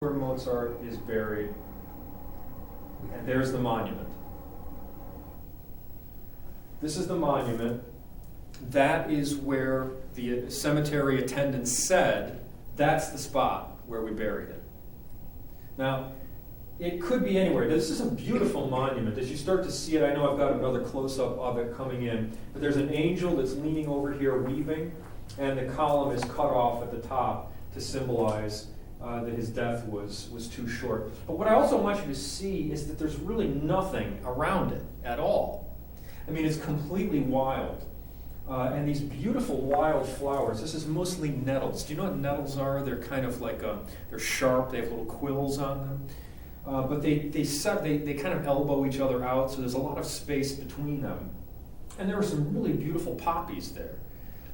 where Mozart is buried, and there's the monument. This is the monument. That is where the cemetery attendant said, that's the spot where we buried it. Now, it could be anywhere. This is a beautiful monument. As you start to see it, I know I've got another close-up of it coming in, but there's an angel that's leaning over here weeping, and the column is cut off at the top to symbolize that his death was too short. But what I also want you to see is that there's really nothing around it at all. I mean, it's completely wild. And these beautiful wild flowers, this is mostly nettles. Do you know what nettles are? They're kind of like, they're sharp, they have little quills on them. But they kind of elbow each other out, so there's a lot of space between them. And there were some really beautiful poppies there.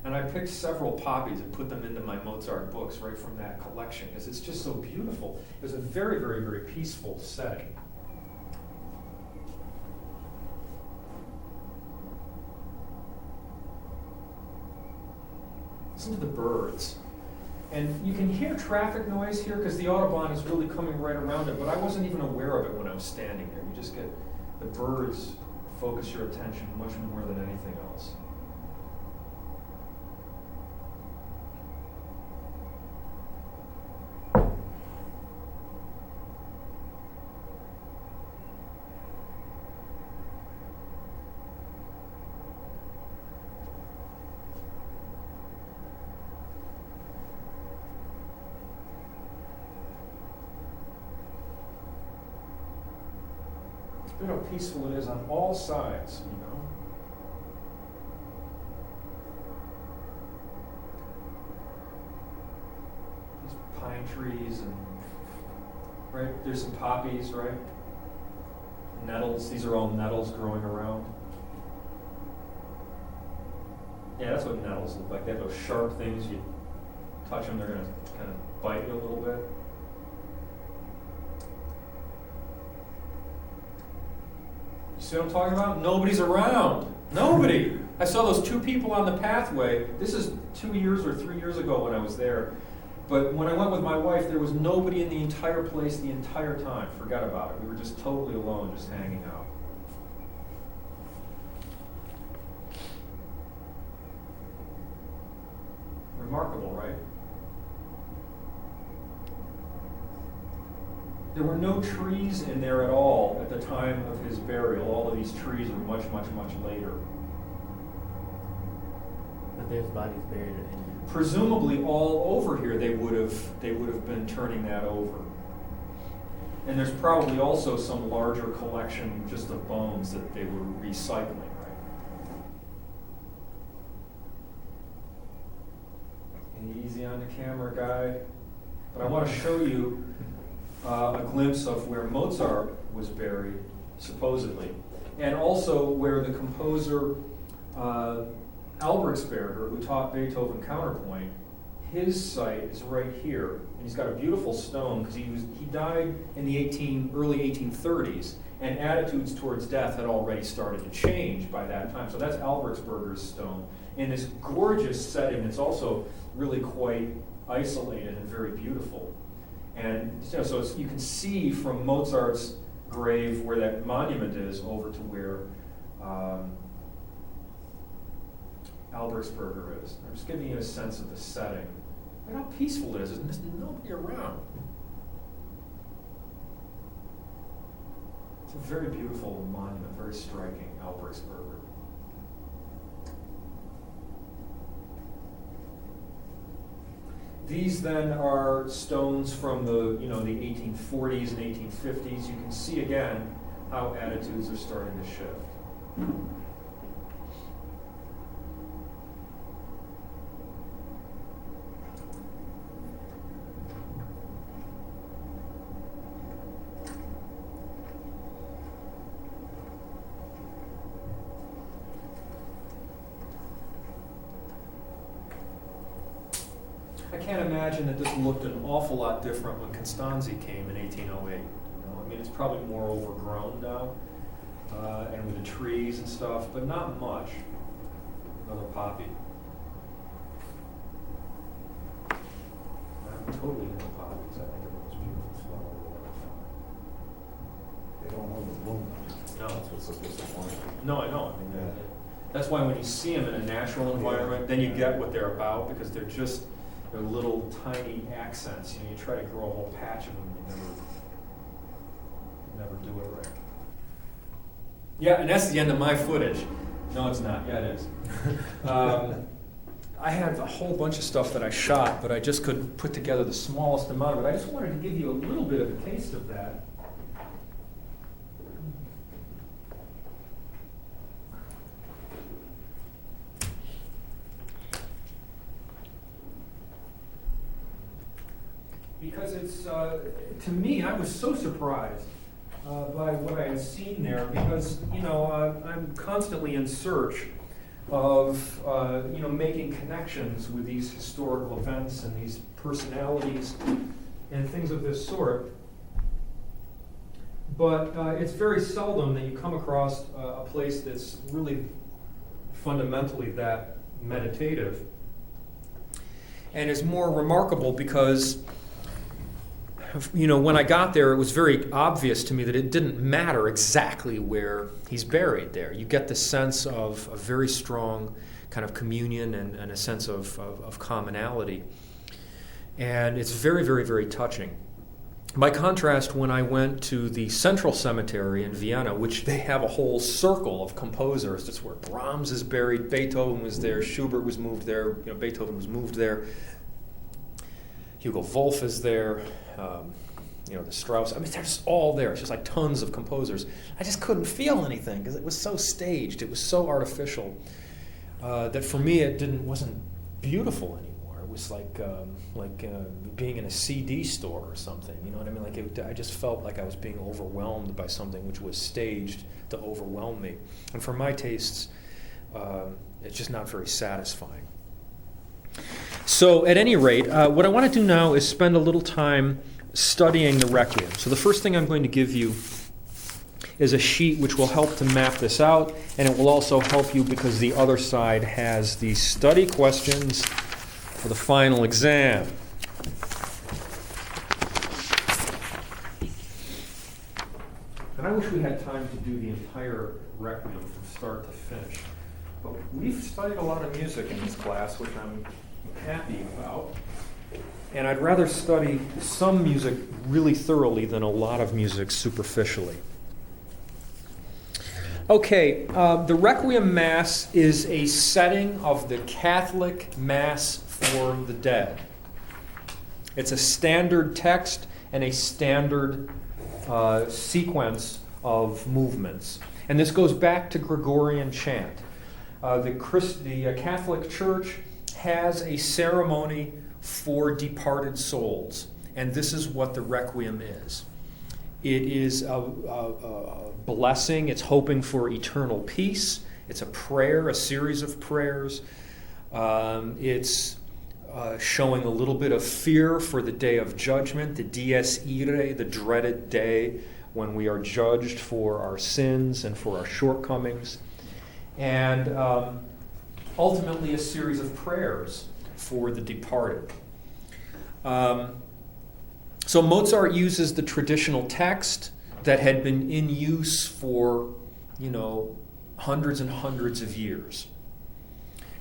And I picked several poppies and put them into my Mozart books right from that collection, because it's just so beautiful. It was a very, very, very peaceful setting. Listen to the birds. And you can hear traffic noise here because the Autobahn is really coming right around it, but I wasn't even aware of it when I was standing there. You just get the birds focus your attention much more than anything else. Look how peaceful it is on all sides, you know. These pine trees and, right, there's some poppies, right? Nettles, these are all nettles growing around. Yeah, that's what nettles look like. They have those sharp things, you touch them, they're going to kind of bite you a little bit. See what I'm talking about? Nobody's around. Nobody. I saw those two people on the pathway. This is 2 years or 3 years ago when I was there. But when I went with my wife, there was nobody in the entire place the entire time. Forgot about it. We were just totally alone, just hanging out. Remarkable, right? There were no trees in there at all at the time of his burial. All of these trees are much, much, much later. But there's bodies buried in. Presumably, all over here they would have been turning that over. And there's probably also some larger collection just of bones that they were recycling, right? Easy on the camera, guy. But I want to show you a glimpse of where Mozart was buried, supposedly, and also where the composer Albrechtsberger, who taught Beethoven counterpoint, his site is right here, and he's got a beautiful stone because he died in the early 1830s, and attitudes towards death had already started to change by that time. So that's Albrechtsberger's stone in this gorgeous setting. It's also really quite isolated and very beautiful. And you know, so you can see from Mozart's grave where that monument is over to where Albrechtsberger is. I'm just giving you a sense of the setting. Look how peaceful it is. There's nobody around. It's a very beautiful monument, very striking, Albrechtsberger. These then are stones from the 1840s and 1850s. You can see again how attitudes are starting to shift. I can't imagine that this looked an awful lot different when Constanzi came in 1808. I mean, it's probably more overgrown now, and with the trees and stuff, but not much. Another poppy. I'm totally into poppies. I think it looks beautiful. so disappointing. No, I know. I mean, that's why when you see them in a natural environment, then you get what they're about, because they're little tiny accents. You know, you try to grow a whole patch of them, and you never do it right. Yeah, and that's the end of my footage. No, it's not. Yeah, it is. I had a whole bunch of stuff that I shot, but I just couldn't put together the smallest amount of it. I just wanted to give you a little bit of a taste of that. Because it's, to me, I was so surprised by what I had seen there, because, you know, I'm constantly in search of, you know, making connections with these historical events and these personalities and things of this sort. But it's very seldom that you come across a place that's really fundamentally that meditative. And is more remarkable because, you know, when I got there, it was very obvious to me that it didn't matter exactly where he's buried there. You get the sense of a very strong kind of communion and a sense of commonality. And it's very, very, very touching. By contrast, when I went to the Central Cemetery in Vienna, which they have a whole circle of composers, that's where Brahms is buried, Beethoven was there, Schubert was moved there, you know, Beethoven was moved there, Hugo Wolf is there, you know, the Strauss. I mean, they're just all there. It's just like tons of composers. I just couldn't feel anything because it was so staged. It was so artificial that for me it wasn't beautiful anymore. It was like being in a CD store or something. You know what I mean? Like I just felt like I was being overwhelmed by something which was staged to overwhelm me. And for my tastes, it's just not very satisfying. So at any rate, what I want to do now is spend a little time studying the Requiem. So the first thing I'm going to give you is a sheet which will help to map this out, and it will also help you because the other side has the study questions for the final exam. And I wish we had time to do the entire Requiem from start to finish. But we've studied a lot of music in this class, which I'm happy about. And I'd rather study some music really thoroughly than a lot of music superficially. Okay, the Requiem Mass is a setting of the Catholic Mass for the dead. It's a standard text and a standard sequence of movements. And this goes back to Gregorian chant. The Catholic Church has a ceremony for departed souls, and this is what the Requiem is. It is a blessing. It's hoping for eternal peace. It's a prayer, a series of prayers. It's showing a little bit of fear for the day of judgment, the dies irae, the dreaded day when we are judged for our sins and for our shortcomings. And ultimately a series of prayers for the departed. So Mozart uses the traditional text that had been in use for, you know, hundreds and hundreds of years.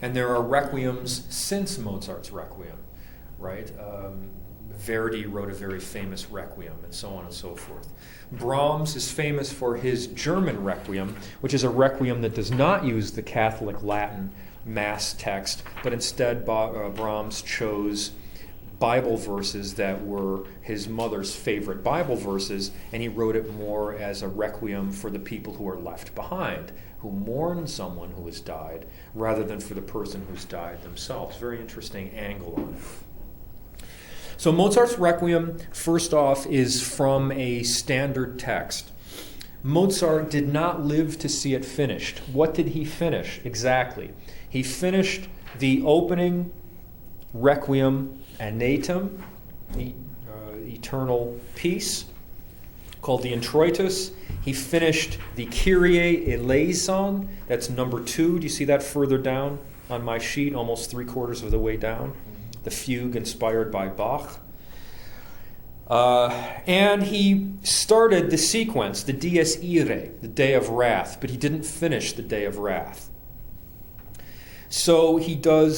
And there are requiems since Mozart's Requiem, right? Verdi wrote a very famous Requiem, and so on and so forth. Brahms is famous for his German Requiem, which is a Requiem that does not use the Catholic Latin Mass text, but instead Brahms chose Bible verses that were his mother's favorite Bible verses, and he wrote it more as a requiem for the people who are left behind, who mourn someone who has died, rather than for the person who's died themselves. Very interesting angle on it. So Mozart's Requiem, first off, is from a standard text. Mozart did not live to see it finished. What did he finish exactly? He finished the opening Requiem Anatem, eternal peace, called the Introitus. He finished the Kyrie eleison, that's number 2. Do you see that further down on my sheet, almost 3/4 of the way down? The fugue inspired by Bach. And he started the sequence, the Dies Irae, the Day of Wrath, but he didn't finish the Day of Wrath. So he does